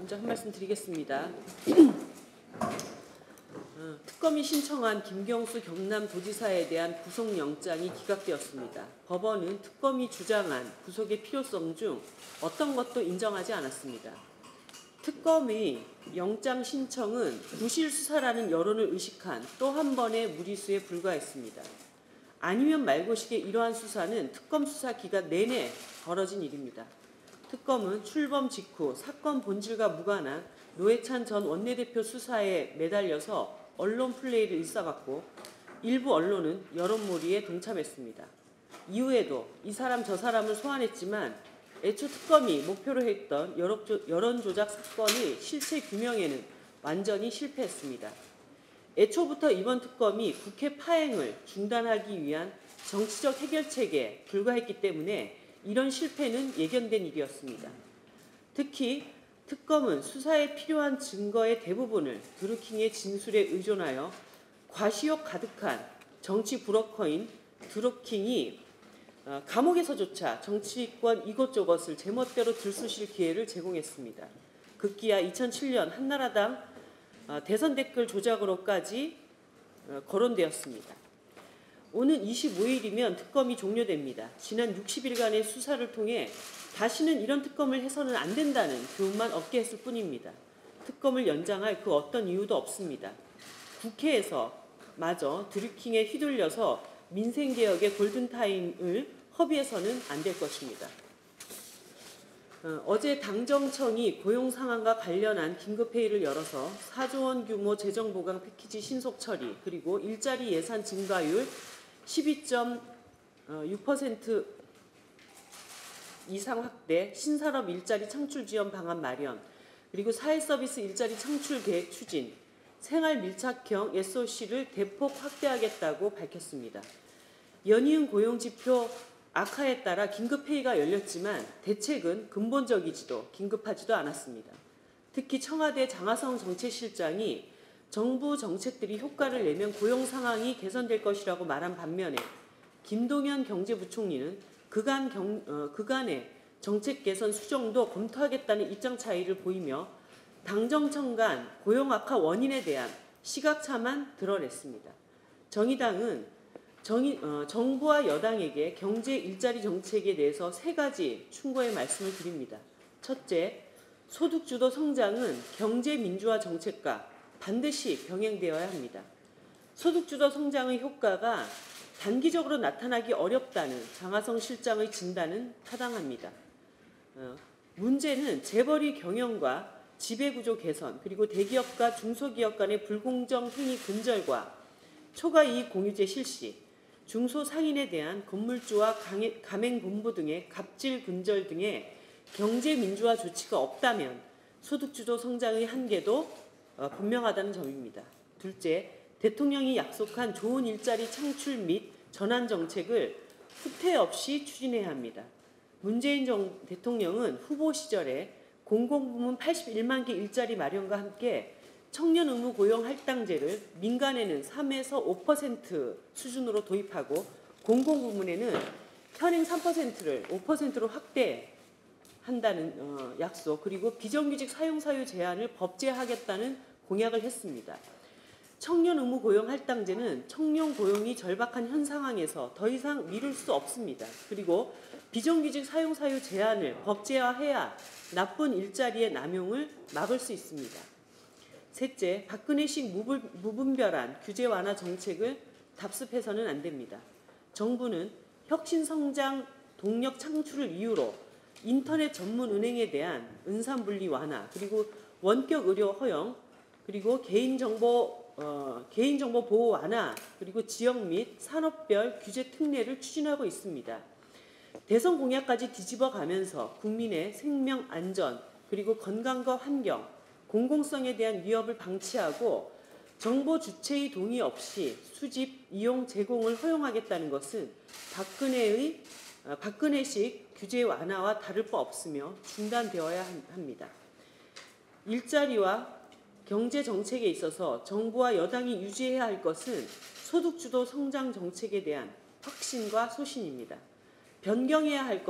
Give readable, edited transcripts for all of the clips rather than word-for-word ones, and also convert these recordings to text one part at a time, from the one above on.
먼저 한 말씀 드리겠습니다. 특검이 신청한 김경수 경남도지사에 대한 구속영장이 기각되었습니다. 법원은 특검이 주장한 구속의 필요성 중 어떤 것도 인정하지 않았습니다. 특검의 영장 신청은 부실 수사라는 여론을 의식한 또 한 번의 무리수에 불과했습니다. 아니면 말고식의 이러한 수사는 특검 수사 기간 내내 벌어진 일입니다. 특검은 출범 직후 사건 본질과 무관한 노회찬 전 원내대표 수사에 매달려서 언론 플레이를 일삼았고 일부 언론은 여론몰이에 동참했습니다. 이후에도 이 사람 저 사람을 소환했지만 애초 특검이 목표로 했던 여론조작 사건의 실체 규명에는 완전히 실패했습니다. 애초부터 이번 특검이 국회 파행을 중단하기 위한 정치적 해결책에 불과했기 때문에 이런 실패는 예견된 일이었습니다. 특히 특검은 수사에 필요한 증거의 대부분을 드루킹의 진술에 의존하여 과시욕 가득한 정치 브로커인 드루킹이 감옥에서조차 정치권 이것저것을 제멋대로 들쑤실 기회를 제공했습니다. 급기야 2007년 한나라당 대선 댓글 조작으로까지 거론되었습니다. 오는 25일이면 특검이 종료됩니다. 지난 60일간의 수사를 통해 다시는 이런 특검을 해서는 안 된다는 교훈만 얻게 했을 뿐입니다. 특검을 연장할 그 어떤 이유도 없습니다. 국회에서 마저 드루킹에 휘둘려서 민생개혁의 골든타임을 허비해서는 안 될 것입니다. 어제 당정청이 고용 상황과 관련한 긴급회의를 열어서 4조 원 규모 재정보강 패키지 신속 처리 그리고 일자리 예산 증가율 12.6% 이상 확대, 신산업 일자리 창출 지원 방안 마련, 그리고 사회서비스 일자리 창출 계획 추진, 생활 밀착형 SOC를 대폭 확대하겠다고 밝혔습니다. 연이은 고용지표 악화에 따라 긴급회의가 열렸지만 대책은 근본적이지도 긴급하지도 않았습니다. 특히 청와대 장하성 정책실장이 정부 정책들이 효과를 내면 고용 상황이 개선될 것이라고 말한 반면에 김동연 경제부총리는 그간의 정책 개선 수정도 검토하겠다는 입장 차이를 보이며 당정청 간 고용 악화 원인에 대한 시각차만 드러냈습니다. 정의당은 정부와 여당에게 경제 일자리 정책에 대해서 3가지 충고의 말씀을 드립니다. 첫째, 소득주도 성장은 경제민주화 정책과 반드시 병행되어야 합니다. 소득주도 성장의 효과가 단기적으로 나타나기 어렵다는 장하성 실장의 진단은 타당합니다. 문제는 재벌의 경영과 지배구조 개선 그리고 대기업과 중소기업 간의 불공정 행위 근절과 초과이익 공유제 실시, 중소상인에 대한 건물주와 가맹본부 등의 갑질 근절 등의 경제민주화 조치가 없다면 소득주도 성장의 한계도 분명하다는 점입니다. 둘째, 대통령이 약속한 좋은 일자리 창출 및 전환 정책을 후퇴 없이 추진해야 합니다. 문재인 대통령은 후보 시절에 공공부문 81만 개 일자리 마련과 함께 청년 의무 고용 할당제를 민간에는 3에서 5% 수준으로 도입하고 공공부문에는 현행 3%를 5%로 확대한다는 약속, 그리고 비정규직 사용사유 제한을 법제하겠다는 공약을 했습니다. 청년 의무 고용 할당제는 청년 고용이 절박한 현 상황에서 더 이상 미룰 수 없습니다. 그리고 비정규직 사용사유 제한을 법제화해야 나쁜 일자리의 남용을 막을 수 있습니다. 셋째, 박근혜식 무분별한 규제 완화 정책을 답습해서는 안 됩니다. 정부는 혁신성장 동력 창출을 이유로 인터넷 전문 은행에 대한 은산분리 완화, 그리고 원격 의료 허용, 그리고 개인정보 보호 완화, 그리고 지역 및 산업별 규제 특례를 추진하고 있습니다. 대선 공약까지 뒤집어 가면서 국민의 생명 안전, 그리고 건강과 환경, 공공성에 대한 위협을 방치하고 정보 주체의 동의 없이 수집, 이용, 제공을 허용하겠다는 것은 박근혜식 규제 완화와 다를 바 없으며 중단되어야 합니다. 일자리와 경제 정책에 있어서 정부와 여당이 유지해야 할 것은 소득주도 성장 정책에 대한 확신과 소신입니다. 변경해야 할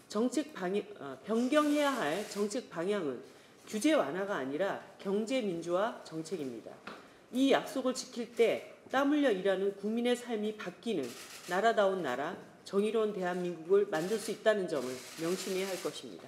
정책 방향은 규제 완화가 아니라 경제 민주화 정책입니다. 이 약속을 지킬 때 땀 흘려 일하는 국민의 삶이 바뀌는 나라다운 나라, 정의로운 대한민국을 만들 수 있다는 점을 명심해야 할 것입니다.